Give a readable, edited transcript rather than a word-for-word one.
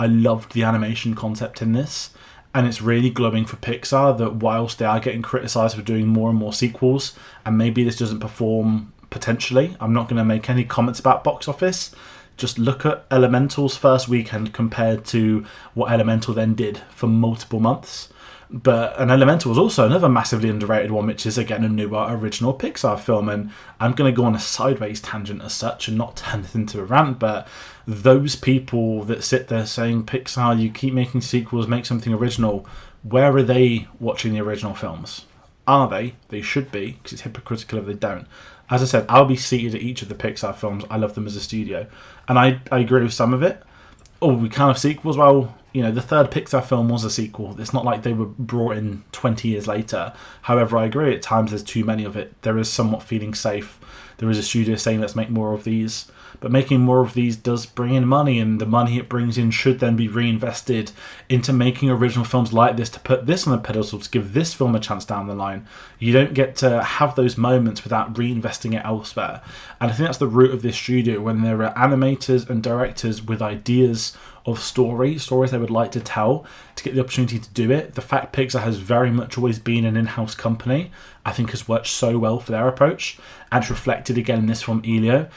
I loved the animation concept in this. And it's really glowing for Pixar that whilst they are getting criticised for doing more and more sequels, and maybe this doesn't perform potentially, I'm not going to make any comments about box office. Just look at Elemental's first weekend compared to what Elemental then did for multiple months. And Elemental was also another massively underrated one, which is again a newer original Pixar film. And I'm going to go on a sideways tangent as such and not turn this into a rant, but those people that sit there saying, Pixar, you keep making sequels, make something original, where are they watching the original films? Are they? They should be, because it's hypocritical if they don't. As I said, I'll be seated at each of the Pixar films. I love them as a studio. And I agree with some of it. Oh, we can't have sequels? Well, the third Pixar film was a sequel. It's not like they were brought in 20 years later. However, I agree, at times there's too many of it. There is somewhat feeling safe. There is a studio saying, let's make more of these. But making more of these does bring in money, and the money it brings in should then be reinvested into making original films like this, to put this on the pedestal, to give this film a chance down the line. You don't get to have those moments without reinvesting it elsewhere. And I think that's the root of this studio, when there are animators and directors with ideas of stories they would like to tell, to get the opportunity to do it. The fact Pixar has very much always been an in-house company, I think has worked so well for their approach, and it's reflected again in this from Elio.